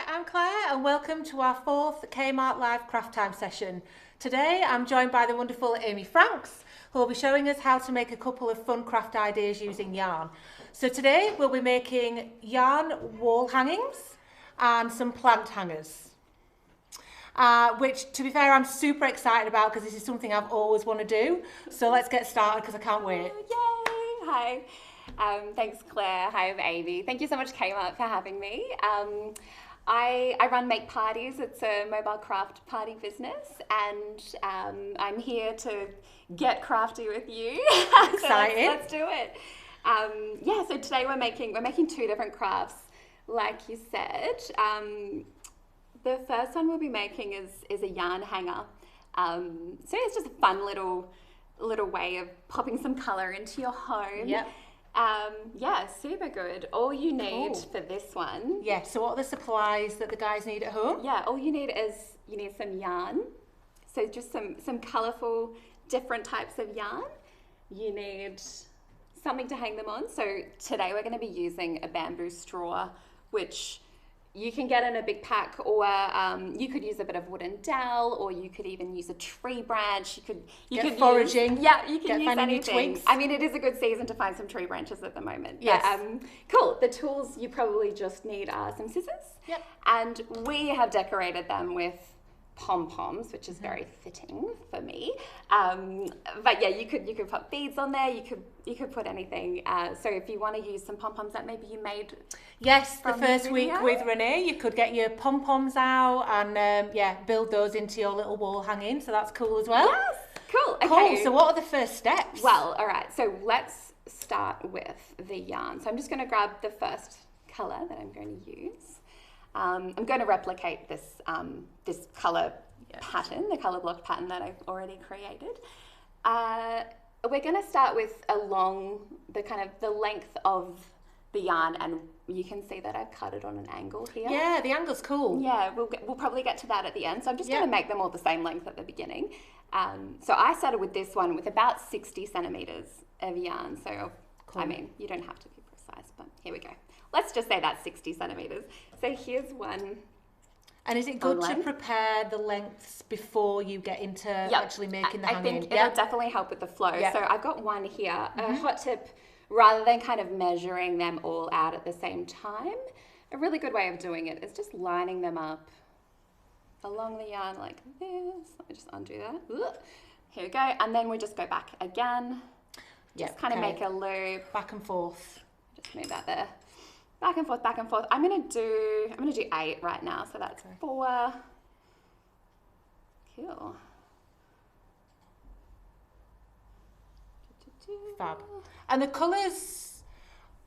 I'm Claire and welcome to our fourth Kmart Live Craft Time session. Today I'm joined by the wonderful Amy Franks, who will be showing us how to make a couple of fun craft ideas using yarn. So today we'll be making yarn wall hangings and some plant hangers. Which, to be fair, I'm super excited about because this is something I've always wanted to do. So let's get started because I can't wait. Yay! Hi. Thanks, Claire. Hi, I'm Amy. Thank you so much, Kmart, for having me. I run Make Parties. It's a mobile craft party business, and I'm here to get crafty with you. Excited. So let's do it. So today we're making two different crafts, like you said. The first one we'll be making is a yarn hanger. So it's just a fun little way of popping some colour into your home. Yep. Super good. All you need for this one. Yeah, so what are the supplies that the guys need at home? Yeah, all you need is some yarn. So just some colourful, different types of yarn. You need something to hang them on. So today we're going to be using a bamboo straw, which you can get in a big pack, or you could use a bit of wooden dowel, or you could even use a tree branch. You could foraging. You can use anything. I mean, it is a good season to find some tree branches at the moment. Yes. But, cool. The tools you probably just need are some scissors. Yep. And we have decorated them with Pom-Poms, which is very fitting for me. But yeah, you could put beads on there. You could put anything. So if you want to use some Pom-Poms that maybe you made. Yes, the first week with Renee, you could get your pom-poms out and build those into your little wall hanging. So that's cool as well. Yes, cool. Okay. Cool. So what are the first steps? Well, all right. So let's start with the yarn. So I'm just going to grab the first color that I'm going to use. I'm going to replicate this this color pattern, the color block pattern that I've already created. We're going to start with along the length of the yarn, and you can see that I've cut it on an angle here. Yeah, the angle's cool. Yeah, we'll probably get to that at the end. So I'm just going to make them all the same length at the beginning. So I started with this one with about 60 centimeters of yarn. So, cool. I mean, you don't have to be precise, but here we go. Let's just say that's 60 centimeters. So here's one. And is it good to prepare the lengths before you get into actually making the hanging? I think it'll definitely help with the flow. Yep. So I've got one here. A hot tip, rather than kind of measuring them all out at the same time, a really good way of doing it is just lining them up along the yarn like this. Let me just undo that. Here we go. And then we just go back again. Just kind of make a loop. Back and forth. Just move that there. Back and forth, back and forth. I'm gonna do 8 right now, so that's 4. Cool. Fab. And the colours,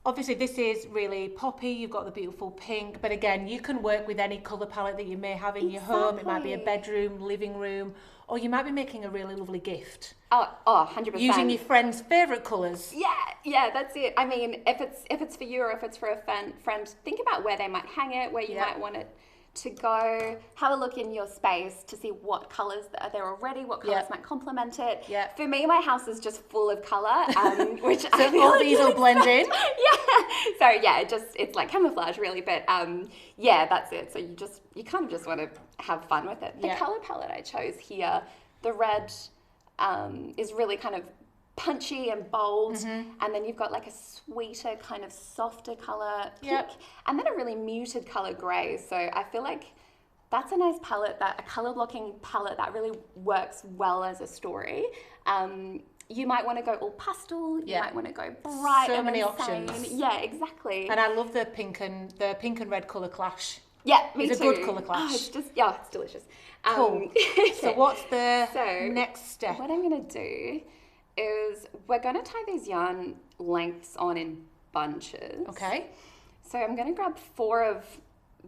obviously this is really poppy, you've got the beautiful pink, but again, you can work with any colour palette that you may have in your home. It might be a bedroom, living room, or you might be making a really lovely gift. Oh, 100%. Using your friend's favourite colours. Yeah, that's it. I mean, if it's for you or if it's for a friend, think about where they might hang it, where you might want it to go. Have a look in your space to see what colours are there already, what colours might complement it. Yeah. For me, my house is just full of colour, which so I feel all these will blend in. So yeah, it's like camouflage really, but that's it. So you kind of just want to have fun with it. The colour palette I chose here, the red is really kind of punchy and bold, and then you've got like a sweeter kind of softer color pink, and then a really muted color gray. So I feel like that's a nice palette, a color blocking palette that really works well as a story. You might want to go all pastel. You might want to go bright. So and many insane. options. Yeah, exactly. And I love the pink and red color clash. Yeah, me too. It's a good colour clash. It's delicious. Cool. So what's the next step? What I'm going to do is we're going to tie these yarn lengths on in bunches. Okay. So I'm going to grab 4 of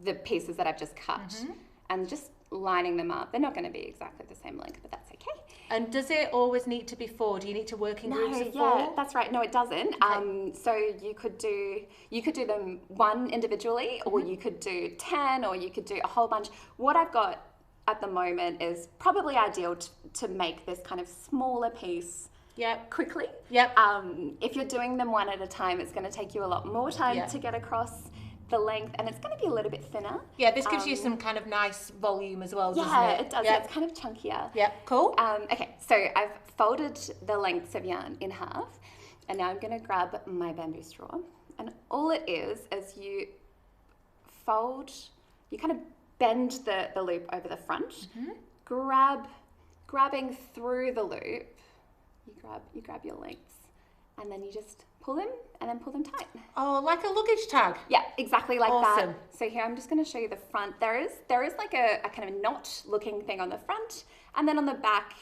the pieces that I've just cut and just lining them up. They're not going to be exactly the same length, but that's okay. And does it always need to be 4? Do you need to work in groups of 4? Yeah, that's right. No, it doesn't. Okay. So you could do them one individually, or you could do 10, or you could do a whole bunch. What I've got at the moment is probably ideal to make this kind of smaller piece quickly. If you're doing them one at a time, it's going to take you a lot more time to get across the length, and it's going to be a little bit thinner. Yeah, this gives you some kind of nice volume as well, doesn't it? Yeah, it does. Yeah. It's kind of chunkier. Yeah, cool. Okay, so I've folded the lengths of yarn in half, and now I'm going to grab my bamboo straw. And all it is you fold, you kind of bend the loop over the front, grabbing through the loop, you grab your lengths, and then you just pull them and then pull them tight. Oh, like a luggage tag. Yeah, exactly like Awesome. that. So here I'm just going to show you the front. There is like a kind of knot looking thing on the front, and then on the back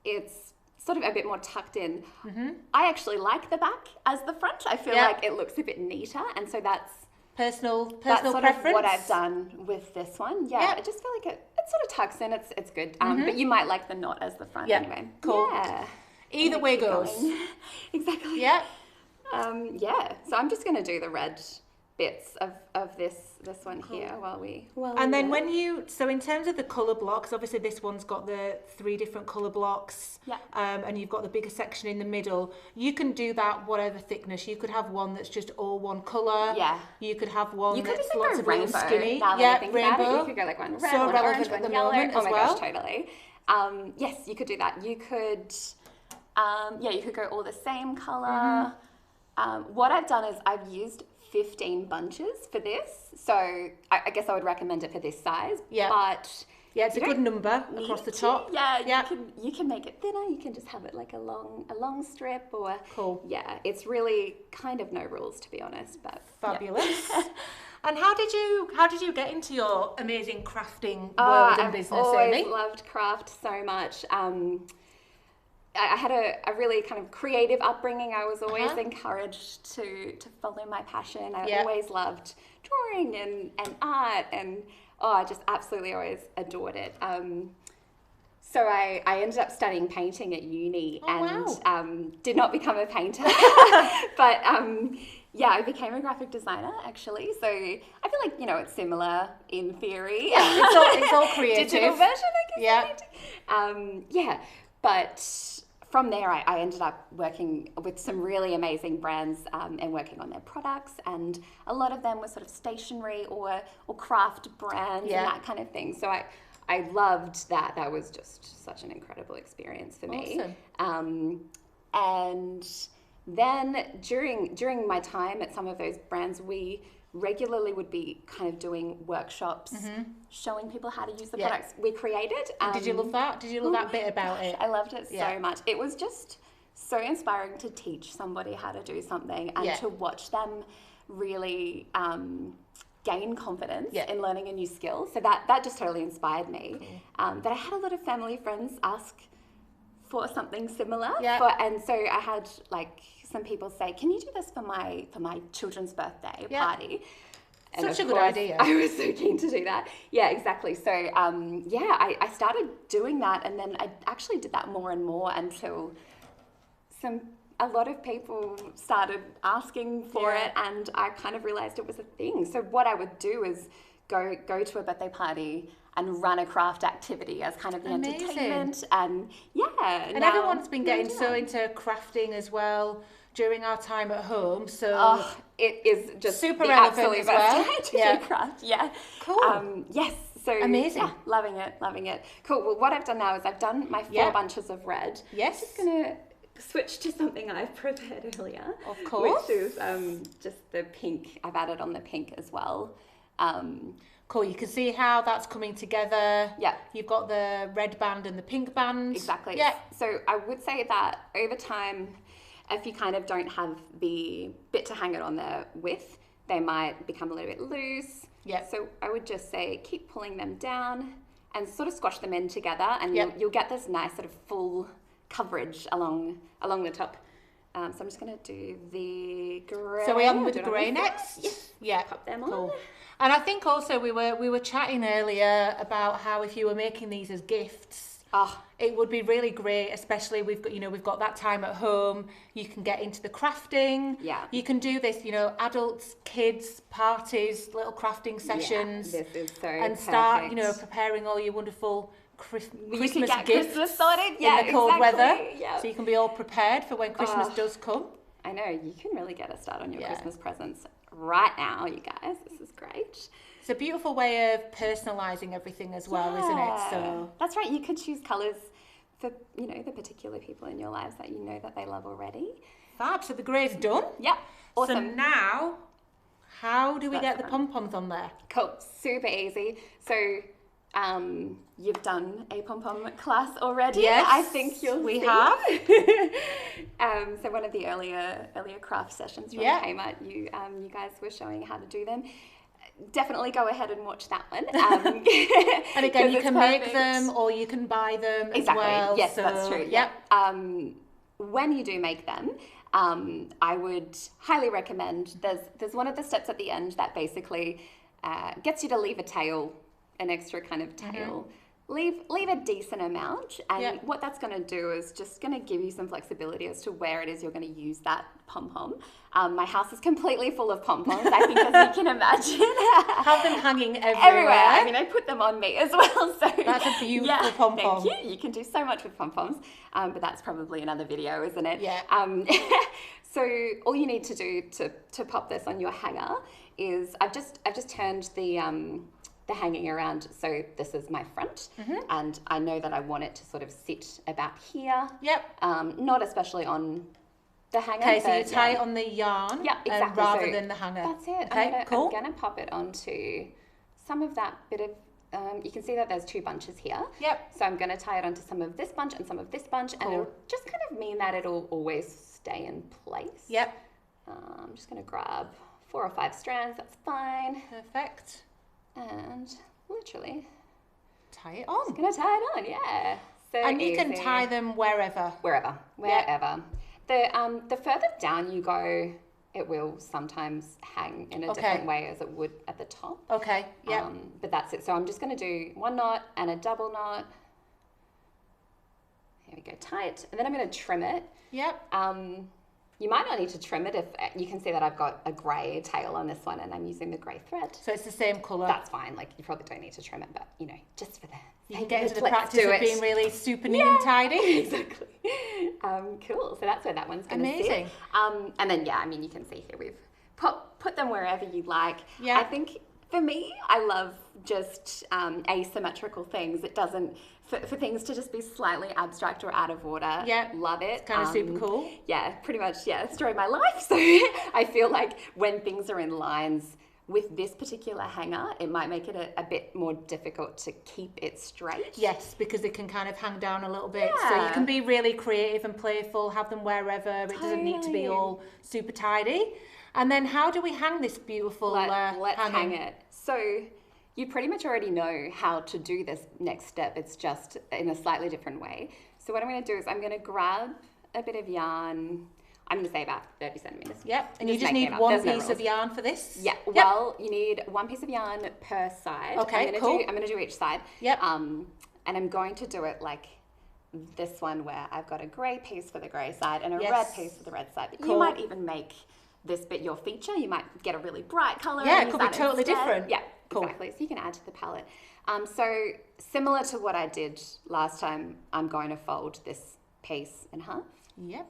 it's sort of a bit more tucked in. I actually like the back as the front. I feel like it looks a bit neater, and so that's personal sort preference. of what I've done with this one. Yeah, I just feel like it sort of tucks in. It's good. But you might like the knot as the front anyway. Cool. Yeah. Either way goes. Exactly. Yeah. So I'm just going to do the red bits of this one here while we and then so in terms of the colour blocks, obviously this one's got the 3 different colour blocks, and you've got the bigger section in the middle. You can do that whatever thickness. You could have one that's just all one colour. Yeah. You could have one that's even lots go of real rainbow, skinny. now that I think about it. Rainbow. You could go like one red, So one relevant orange, at the one yellow. moment Oh as my well. gosh, totally. Yes, you could do that. You could, you could go all the same colour. What I've done is I've used 15 bunches for this, so I guess I would recommend it for this size. Yeah. But yeah, it's a good number across the top. Yeah. You can make it thinner. You can just have it like a long strip, or yeah, it's really kind of no rules, to be honest. But fabulous. And how did you get into your amazing crafting world and business, Amy? I've always loved craft so much. I had a really kind of creative upbringing. I was always encouraged to follow my passion. I always loved drawing and art, and I just absolutely always adored it. So I ended up studying painting at uni did not become a painter, but I became a graphic designer actually. So I feel like, it's similar in theory. Yeah, it's all creative. Digital version, I guess. But from there, I ended up working with some really amazing brands and working on their products, and a lot of them were sort of stationery or craft brands and that kind of thing. So I loved that. That was just such an incredible experience for me. And then during my time at some of those brands, we regularly would be kind of doing workshops, showing people how to use the products we created. Did you love that? Did you love that bit about it? I loved it so much. It was just so inspiring to teach somebody how to do something and to watch them really gain confidence in learning a new skill. So that just totally inspired me. But I had a lot of family friends ask for something similar. And so I had some people say, can you do this for my children's birthday party? And such a good idea. I was so keen to do that. Yeah, exactly. So I started doing that, and then I actually did that more and more until a lot of people started asking for it, and I kind of realized it was a thing. So what I would do is go to a birthday party and run a craft activity as kind of the entertainment, and everyone's been getting so into crafting as well during our time at home. So it is just super the relevant absolute as best well. way to do craft. Yeah, cool. Yes. So amazing. Loving it. Cool. Well, what I've done now is I've done my 4 bunches of red. Yes. Just gonna switch to something I've prepared earlier. Of course. Which is just the pink. I've added on the pink as well. Cool. You can see how that's coming together. Yeah. You've got the red band and the pink band. Exactly. Yeah. So I would say that over time, if you kind of don't have the bit to hang it on there with, they might become a little bit loose. Yeah. So I would just say keep pulling them down and sort of squash them in together, and you'll get this nice sort of full coverage along the top. So I'm just going to do the grey. So we're on with the grey next? Yes. Yeah. Pop them cool. on. And I think also we were chatting earlier about how if you were making these as gifts, it would be really great, especially we've got that time at home. You can get into the crafting. Yeah. You can do this, adults, kids, parties, little crafting sessions. Yeah, this is so and perfect. start, preparing all your wonderful Christmas you can get gifts Christmas sorted. in the cold weather. Yeah. So you can be all prepared for when Christmas does come. I know, you can really get a start on your Christmas presents right now, you guys. This is great. It's a beautiful way of personalising everything as well, isn't it? So that's right. You could choose colours for, you know, the particular people in your lives that you know that they love already. Fab. So the grey's done. Yep. Awesome. So now, how do we get the pom-poms on there? Cool. Super easy. So you've done a pom-pom class already. Yes, I think we have. So one of the earlier craft sessions from Kmart, you guys were showing how to do them. Definitely go ahead and watch that one. And again, you can make them or you can buy them as well. Yes, so, that's true. Yep. When you do make them, I would highly recommend, there's one of the steps at the end that basically gets you to leave a tail, an extra kind of tail. Leave a decent amount, and what that's going to do is just going to give you some flexibility as to where it is you're going to use that pom-pom. My house is completely full of pom-poms, I think, as you can imagine. Have them hanging everywhere. I mean, I put them on me as well. So that's a beautiful pom-pom. Thank you. You can do so much with pom-poms, but that's probably another video, isn't it? Yeah. So all you need to do to pop this on your hanger is I've just turned the hanging around, so this is my front, and I know that I want it to sort of sit about here. Yep. Not especially on the hanger. Okay, so you tie it on the yarn, exactly, rather than the hanger. That's it. Okay, cool. I'm gonna pop it onto some of that bit of. You can see that there's two bunches here. Yep. So I'm gonna tie it onto some of this bunch and some of this bunch, and it'll just kind of mean that it'll always stay in place. Yep. I'm just gonna grab 4 or 5 strands. That's fine. Perfect. And literally tie it on. Just gonna tie it on, yeah. So and you easy. can tie them wherever. Wherever. Yep. The further down you go, it will sometimes hang in a different way as it would at the top. Okay. Yeah. But that's it. So I'm just gonna do 1 knot and a double knot. Here we go, tight, and then I'm gonna trim it. Yep. You might not need to trim it if you can see that I've got a grey tail on this one and I'm using the grey thread. So it's the same colour. That's fine. Like, you probably don't need to trim it, but you know, just for the you can get into the practice of being really super neat and tidy. Exactly. Cool. So that's where that one's going to sit. Amazing. And then I mean, you can see here we've put them wherever you like. Yeah. I think for me, I love just asymmetrical things. It doesn't for things to just be slightly abstract or out of order. Yeah. Love it. It's kind of super cool. Yeah, pretty much. Yeah, story of my life. So I feel like when things are in lines with this particular hanger, it might make it a bit more difficult to keep it straight. Yes, because it can kind of hang down a little bit. So you can be really creative and playful, have them wherever. It doesn't need to be all super tidy. And then how do we hang this beautiful let's hang it. So you pretty much already know how to do this next step. It's just in a slightly different way. So what I'm going to do is I'm going to grab a bit of yarn. I'm going to say about 30 centimeters. Yep. And you just need one piece of yarn for this? Yeah. Well, you need 1 piece of yarn per side. Okay, cool. I'm going to do each side. Yep. And I'm going to do it like this one where I've got a grey piece for the grey side and a red piece for the red side. Cool. You might even make this bit your feature. You might get a really bright colour. Yeah, it could be totally different. Yeah, cool. Exactly. So you can add to the palette. So similar to what I did last time, I'm going to fold this piece in half. Yep.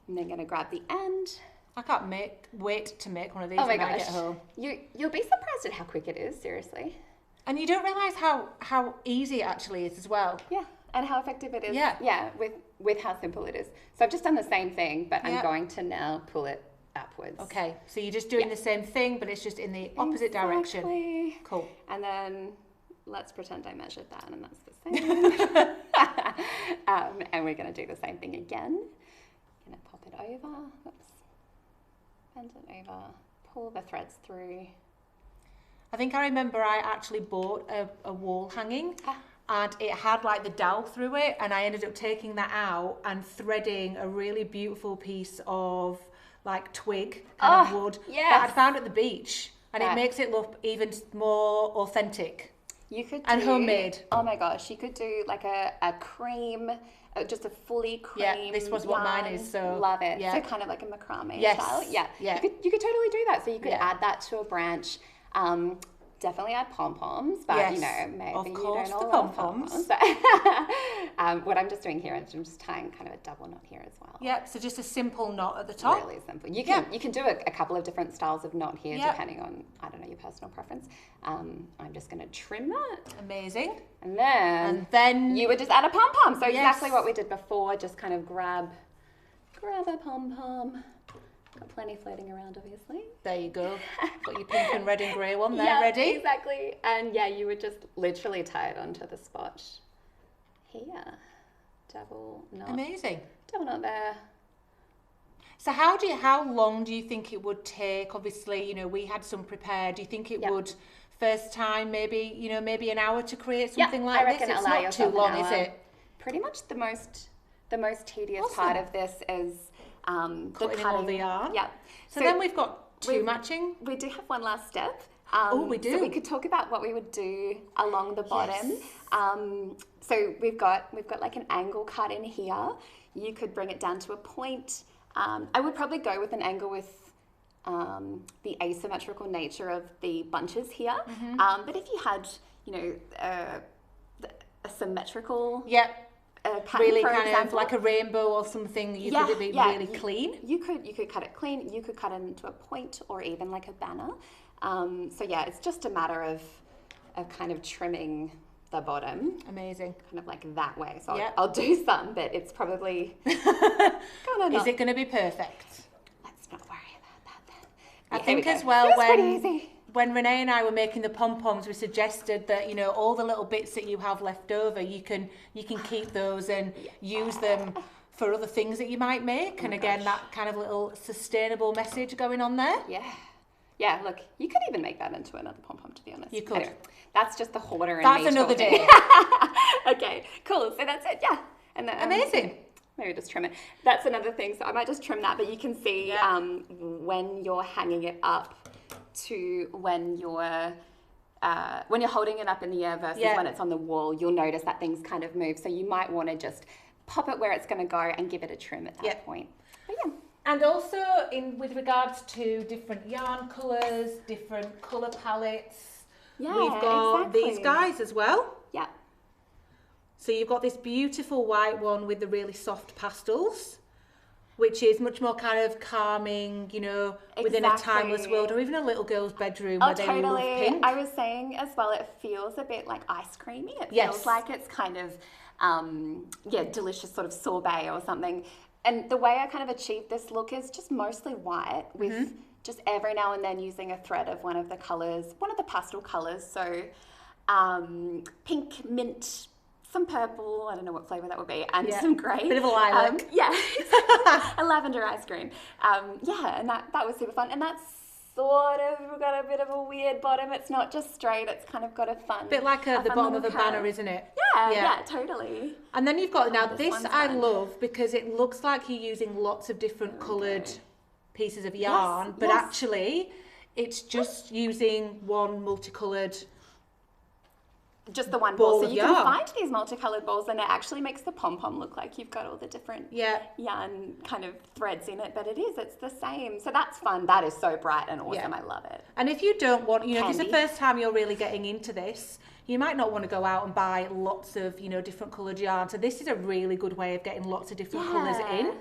And then going to grab the end. I can't wait to make one of these when I get home. You'll be surprised at how quick it is, seriously. And you don't realise how easy it actually is as well. Yeah, and how effective it is. Yeah. With how simple it is. So I've just done the same thing, but I'm going to now pull it upwards. Okay, so you're just doing the same thing, but it's just in the opposite direction. Cool. And then let's pretend I measured that, and that's the same. And we're going to do the same thing again. Going to pop it over. Oops. Bend it over. Pull the threads through. I think I remember I actually bought a wall hanging. And it had like the dowel through it, and I ended up taking that out and threading a really beautiful piece of like twig kind of wood that I'd found at the beach, and it makes it look even more authentic. You could and homemade. Oh my gosh, you could do like a cream, just a fully cream. Yeah, this was what mine is. So love it. Yeah. So kind of like a macrame Yes. style. Yeah. Yeah. You could totally do that. So you could add that to a branch. definitely add Pom-Poms, but Yes, you know, maybe of course, you don't the all love Pom-Poms. Pom-Poms. What I'm just doing here is I'm just tying kind of a double knot here as well. Yep, so just a simple knot at the top. Really simple. You can do a couple of different styles of knot here, Yep. depending on, I don't know, your personal preference. I'm just going to trim that. Amazing. And then you would just add a pom-pom. So yes. exactly what we did before, just kind of grab a pom-pom. Got plenty floating around, obviously. There you go. Got your pink and red and grey one there Yeah, ready. Exactly. And yeah, you would just literally tie it onto the spot here. Double knot. Amazing. Double knot there. So how long do you think it would take? Obviously, you know, we had some prepared. Do you think it would first time maybe an hour to create something like I reckon this? It's allow not too yourself long, an is hour. it? Pretty much the most tedious Awesome. part of this is the Cutting cutting all the yarn. Yeah. So then we've got two matching. We do have one last step. We do. So we could talk about what we would do along the bottom. Yes. So we've got like an angle cut in here. You could bring it down to a point. I would probably go with an angle with the asymmetrical nature of the bunches here. Mm-hmm. But if you had, you know, a symmetrical pattern, Really for kind example, of like a rainbow or something, you could be really clean. You could cut it clean. You could cut it into a point or even like a banner. So yeah, it's just a matter of kind of trimming the bottom. Amazing. Kind of like that way. So I'll do some, but it's probably gonna Is it going to be perfect? Let's not worry about that then. I Yeah, think here we as go. well It was pretty easy. when Renee and I were making the pom-poms, we suggested that, you know, all the little bits that you have left over, you can keep those and use them for other things that you might make. And again, that kind of little sustainable message going on there. Yeah. Yeah, look, you could even make that into another pom-pom, to be honest. You could. Anyway, that's just the hoarder in That's me another talking. day. Okay, cool. So that's it, yeah. And then, Amazing. Maybe just trim it. That's another thing. So I might just trim that, but you can see when you're hanging it up to when you're holding it up in the air versus when it's on the wall, you'll notice that things kind of move. So you might want to just pop it where it's going to go and give it a trim at that point. But yeah. And also with regards to different yarn colours, different colour palettes, we've got these guys as well. Yeah. So you've got this beautiful white one with the really soft pastels, which is much more kind of calming, you know, within a timeless world, or even a little girl's bedroom where they love pink. I was saying as well, it feels a bit like ice creamy. It feels like it's kind of, delicious sort of sorbet or something. And the way I kind of achieved this look is just mostly white with just every now and then using a thread of one of the colours, one of the pastel colours. So pink, mint, some purple, I don't know what flavour that would be, and some grey. Bit of a lilac. A lavender ice cream. And that was super fun. And that's sort of got a bit of a weird bottom. It's not just straight, it's kind of got a fun... Bit like the bottom of a banner, isn't it? Yeah, totally. And then you've got, now this I fun. love because it looks like you're using lots of different coloured pieces of yarn, but actually it's just using one multicoloured just the one ball. So you yarn. can find these multicolored balls and it actually makes the pom-pom look like you've got all the different yarn kind of threads in it, but it's the same. So that's fun. That is so bright and awesome. I love it. And if you don't want, you know, if it's the first time you're really getting into this, you might not want to go out and buy lots of, you know, different coloured yarn. So this is a really good way of getting lots of different colours in.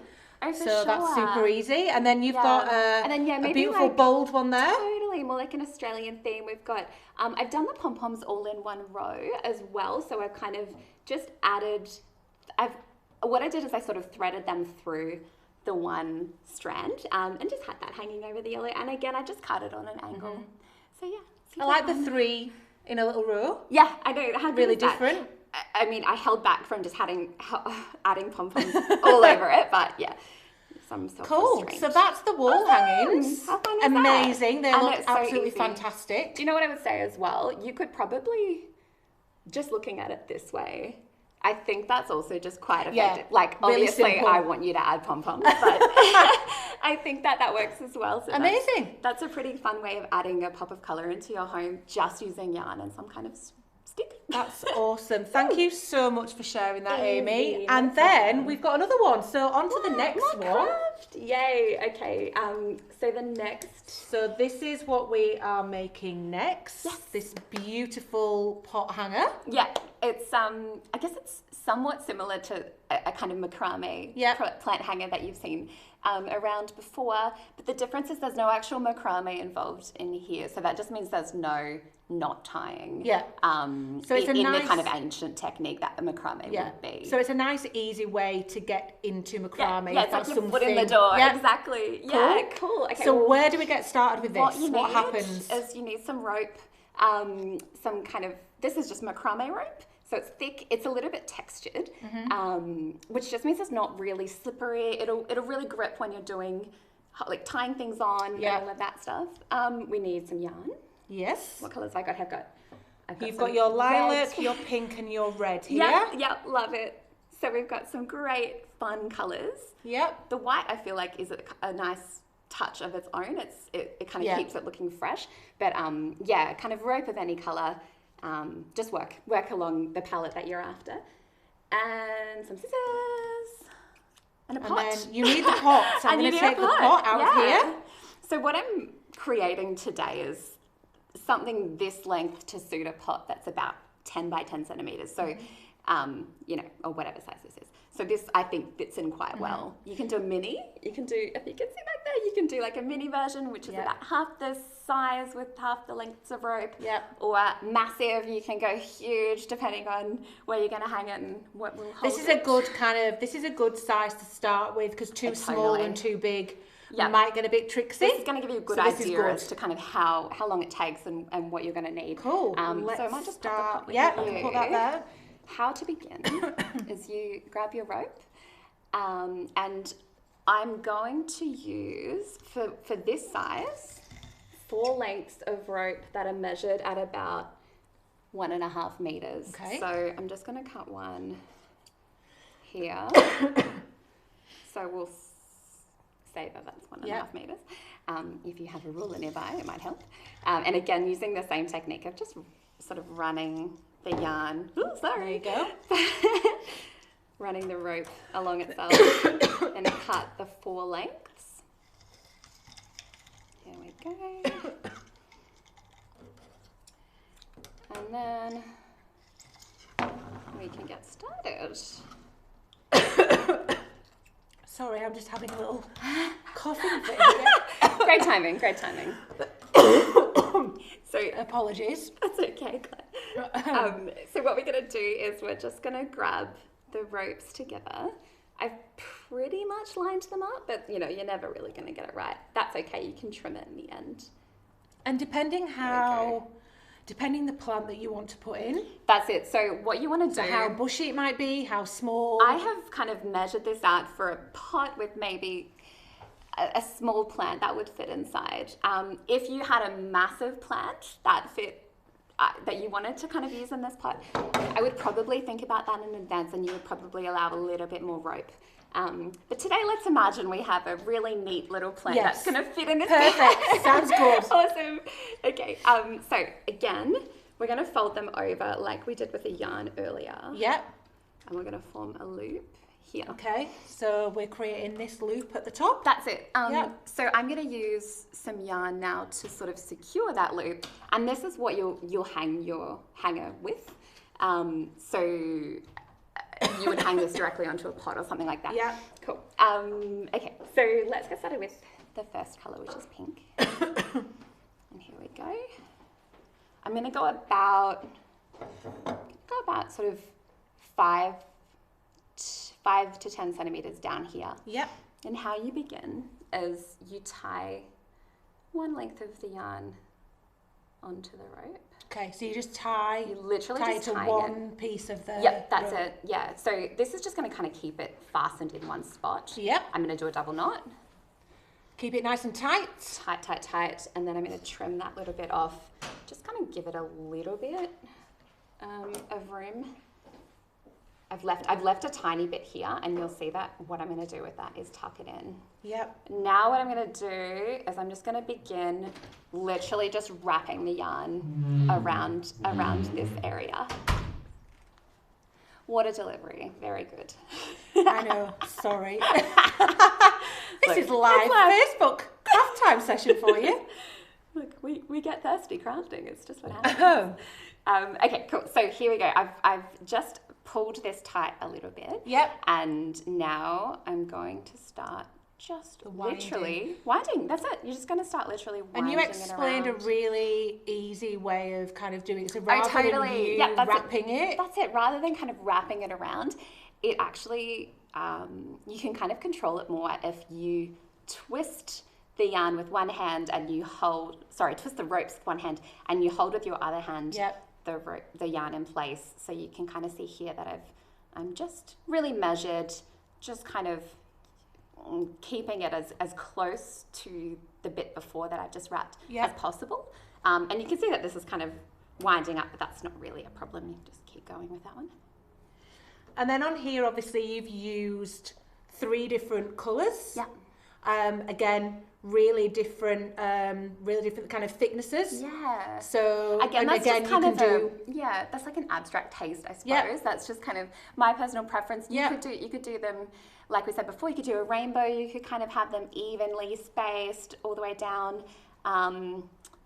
Oh, for so that's super easy. And then you've got a beautiful like, bold one there. Totally, more like an Australian theme. We've got, I've done the pom-poms all in one row as well. So I've kind of just added, what I did is I sort of threaded them through the one strand and just had that hanging over the yellow. And again, I just cut it on an angle. So yeah. I like the 3 in a little row. Yeah, I know. How really different. I mean, I held back from just adding pom-poms all over it, but yeah, some cool. So that's the wall hangings. How fun is amazing. That? They look absolutely fantastic. Do you know what I would say as well? You could probably, just looking at it this way, I think that's also just quite effective. Like, obviously, really I want you to add pom-poms, but I think that works as well. So amazing. That's a pretty fun way of adding a pop of colour into your home, just using yarn and some kind of stick. That's awesome. Thank you so much for sharing that, Amy. Easy, And no then problem. we've got another one. So on to the next More one. craft. Yay. Okay. So the next. So this is what we are making next. Yes. This beautiful pot hanger. Yeah, it's I guess it's somewhat similar to a kind of macrame plant hanger that you've seen around before, but the difference is there's no actual macrame involved in here, so that just means there's no knot tying. Yeah. So it's in the kind of ancient technique that the macrame would be. So it's a nice, easy way to get into macrame. Yeah, it's like your foot in the door. Yeah. Exactly. Cool. Yeah, cool. Okay. So where do we get started with this? What happens? Is you need some rope, some kind of, this is just macrame rope. So it's thick, it's a little bit textured, which just means it's not really slippery. It'll really grip when you're doing, like tying things on and all of that stuff. We need some yarn. Yes. What colours have I got? I've got You've got your lilac, your pink and your red here. Yeah, love it. So we've got some great fun colours. Yep. The white I feel like is a nice touch of its own. It kind of keeps it looking fresh. But yeah, kind of rope of any colour. Just work along the palette that you're after. And some scissors. And a pot. And then you need the pot. So I'm going to take the pot out of here. So what I'm creating today is something this length to suit a pot that's about 10 by 10 centimetres. So, you know, or whatever size this is. So this, I think, fits in quite well. You can do a mini. You can do, if you can see back there, you can do like a mini version, which is about half the size with half the lengths of rope. Or massive, you can go huge depending on where you're going to hang it and what will hold This is a good size to start with, because too small and too big might get a bit tricksy. This is going to give you a good idea as to kind of how long it takes and what you're going to need. Cool. So I might just start with put that there. How to begin is you grab your rope, and I'm going to use, for this size, 4 lengths of rope that are measured at about 1.5 meters. Okay. So I'm just going to cut one here. So we'll say that that's 1.5 meters. If you have a ruler nearby, it might help. And again, using the same technique of just sort of running the yarn. Ooh, sorry. There you go. Running the rope along itself and cut the 4 lengths. Here we go. And then we can get started. Sorry, I'm just having a little coughing fit. Great timing. So apologies. That's okay, Claire. So what we're going to do is we're just going to grab the ropes together. I've pretty much lined them up, but you know, you're never really going to get it right. That's okay. You can trim it in the end. And depending the plant that you want to put in. That's it. So what you want to do. How bushy it might be, how small. I have kind of measured this out for a pot with maybe a small plant that would fit inside. If you had a massive plant that you wanted to kind of use in this pot, I would probably think about that in advance, and you would probably allow a little bit more rope. But today, let's imagine we have a really neat little plant that's going to fit in this. Perfect. Sounds good. Awesome. Okay. So again, we're going to fold them over like we did with the yarn earlier. Yep. And we're going to form a loop here. Okay. So we're creating this loop at the top. That's it. So I'm going to use some yarn now to sort of secure that loop, and this is what you'll hang your hanger with. So you would hang this directly onto a pot or something like that. Yeah. Cool. Okay, so let's get started with the first colour, which is pink. And here we go. I'm going to go about sort of 5 to 10 centimetres down here. Yep. And how you begin is you tie 1 length of the yarn onto the rope. Okay, so you just tie. You literally tie just it to tie one piece of the. Yep, that's rope. it. Yeah. So this is just going to kind of keep it fastened in one spot. Yep. I'm going to do a double knot. Keep it nice and tight. Tight. And then I'm going to trim that little bit off. Just kind of give it a little bit of room. I've left a tiny bit here, and you'll see that what I'm going to do with that is tuck it in. Yep. Now what I'm going to do is I'm just going to begin literally just wrapping the yarn around this area. Water delivery, very good. I know, sorry. This is live Facebook craft time session for you. Look, we get thirsty crafting. It's just what happens. Okay, cool. So here we go. I've just pulled this tight a little bit. Yep. And now I'm going to start just literally winding. That's it. You're just going to start literally winding it around. And you explained a really easy way of kind of doing it. So rather than you wrapping it. That's it. Rather than kind of wrapping it around, it actually, you can kind of control it more if you twist the yarn with one hand and you twist the ropes with one hand and you hold with your other hand the yarn in place. So you can kind of see here that I'm just really measured, just kind of keeping it as close to the bit before that I've just wrapped as possible. And you can see that this is kind of winding up, but that's not really a problem. You can just keep going with that one. And then on here, obviously, you've used 3 different colours. Yeah. Again, really different kind of thicknesses. Yeah. So again, that's just kind of that's like an abstract taste, I suppose. Yep. That's just kind of my personal preference. You could do them, like we said before. You could do a rainbow. You could kind of have them evenly spaced all the way down.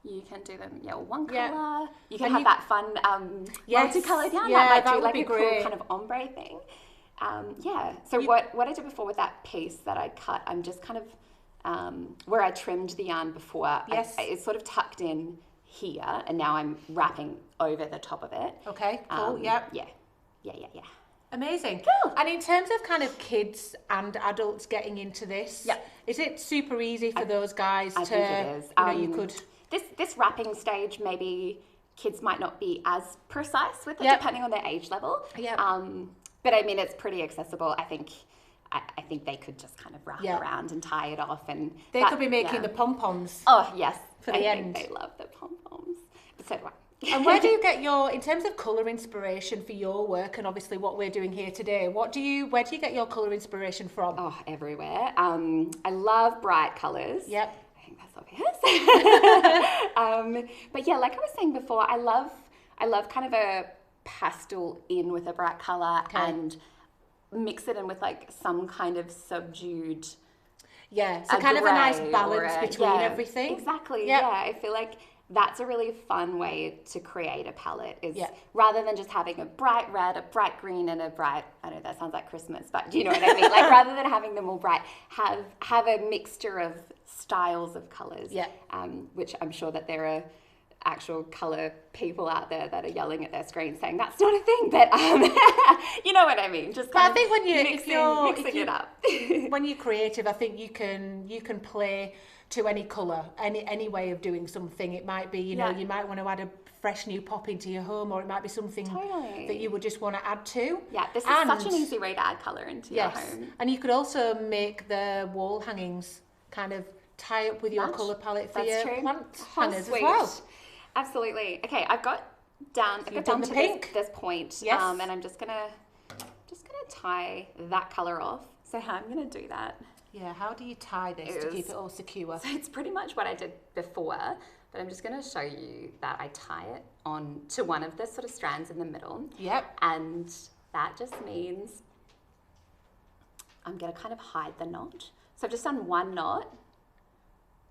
You can do them, one colour. You can have that fun multicoloured yarn. Yeah, that might do like a cool kind of ombre thing. So what I did before with that piece that I cut, I'm just kind of where I trimmed the yarn before. It's sort of tucked in here, and now I'm wrapping over the top of it. Okay, cool. Yeah. Amazing. Cool. And in terms of kind of kids and adults getting into this, is it super easy for those guys I think it is. You could. This wrapping stage, maybe kids might not be as precise with it, depending on their age level. Yeah. But I mean, it's pretty accessible. I think they could just kind of wrap it around and tie it off, and they could be making the pom-poms. Oh yes, for the end. They love the pom-poms. But so do I. And where do you get in terms of colour inspiration for your work, and obviously what we're doing here today, where do you get your colour inspiration from? Oh, everywhere. I love bright colours. Yep. I think that's obvious. But yeah, like I was saying before, I love kind of a pastel in with a bright colour and mix it in with like some kind of subdued. Yeah, so kind of a nice balance between everything. Exactly. Yep. Yeah, I feel like that's a really fun way to create a palette is rather than just having a bright red, a bright green, and a bright, I don't know, that sounds like Christmas, but do you know what I mean? Like rather than having them all bright, have a mixture of styles of colours, which I'm sure that there are actual colour people out there that are yelling at their screen saying that's not a thing, but you know what I mean? Just kind I think when mixing it up. When you're creative, I think you can play to any colour, any way of doing something. It might be, you might want to add a fresh new pop into your home, or it might be something that you would just want to add to. Yeah, this is such an easy way to add colour into your home. And you could also make the wall hangings kind of tie up with your colour palette for your plant hangers as well. Absolutely. Okay, I've got down to this point, and I'm just gonna tie that colour off. So how I'm gonna do that? Yeah, how do you tie this to keep it all secure? So it's pretty much what I did before, but I'm just going to show you that I tie it on to one of the sort of strands in the middle. Yep. And that just means I'm going to kind of hide the knot. So I've just done one knot,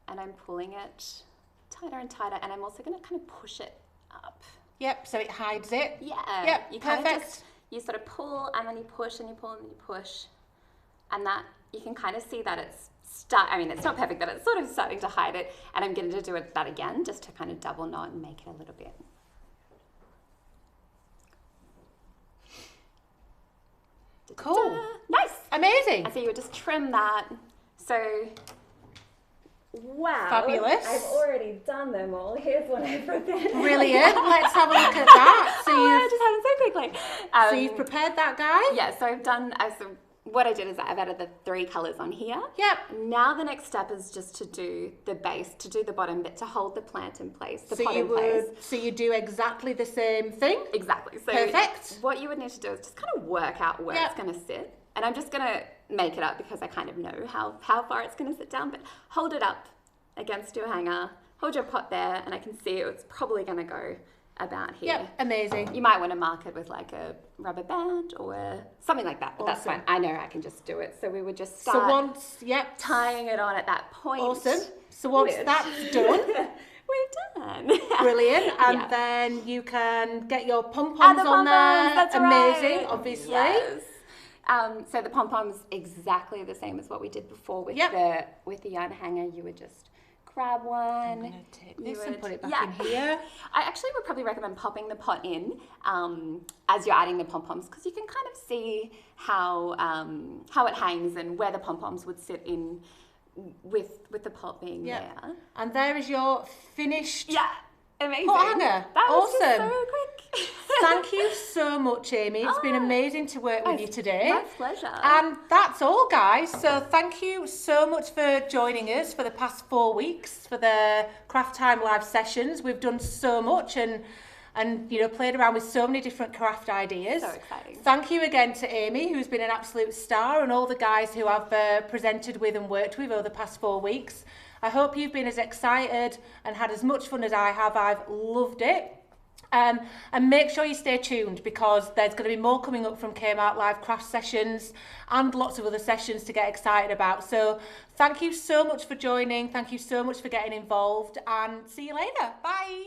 and I'm pulling it tighter and tighter, and I'm also going to kind of push it up. Yep, so it hides it. Yeah. Yep, you kind of you sort of pull, and then you push, and you pull, and then you push. And that, you can kind of see that it's it's not perfect, but it's sort of starting to hide it. And I'm going to do that again, just to kind of double knot and make it a little bit. Cool. Nice. Amazing. And so you would just trim that. So, wow. Fabulous. I've already done them all. Here's what I prepared. Brilliant. Let's have a look at that. So I just had it so quickly. So you've prepared that guy? Yeah, so I've what I did is I've added the 3 colours on here. Yep. Now the next step is just to do the base, to do the bottom bit, to hold the plant in place, the pot in place. So you do exactly the same thing? Exactly. So perfect. What you would need to do is just kind of work out where it's going to sit. And I'm just going to make it up because I kind of know how far it's going to sit down. But hold it up against your hanger. Hold your pot there, and I can see it's probably going to go about here. Yep, amazing. You might want to mark it with like a rubber band or something like that, but that's fine. I know I can just do it. So we would just start tying it on at that point. Awesome. So once that's done, we're done. Brilliant. And then you can get your pom-poms on there. That's amazing, right. Obviously. Yes. So the pom-poms exactly the same as what we did before with the yarn hanger. You would just grab one. I'm going to take this and put it back in here. I actually would probably recommend popping the pot in as you're adding the pom-poms, because you can kind of see how it hangs and where the pom-poms would sit in with the pot being there. And there is your finished amazing pot hanger. That was awesome. Just so quick. Thank you so much, Amy. It's been amazing to work with you today. My pleasure. And that's all, guys. So thank you so much for joining us for the past 4 weeks for the Craft Time live sessions. We've done so much and played around with so many different craft ideas. So exciting. Thank you again to Amy, who's been an absolute star, and all the guys who I've presented with and worked with over the past 4 weeks. I hope you've been as excited and had as much fun as I have. I've loved it. And make sure you stay tuned, because there's going to be more coming up from Kmart Live Craft Sessions and lots of other sessions to get excited about. So thank you so much for joining. Thank you so much for getting involved, and see you later. Bye.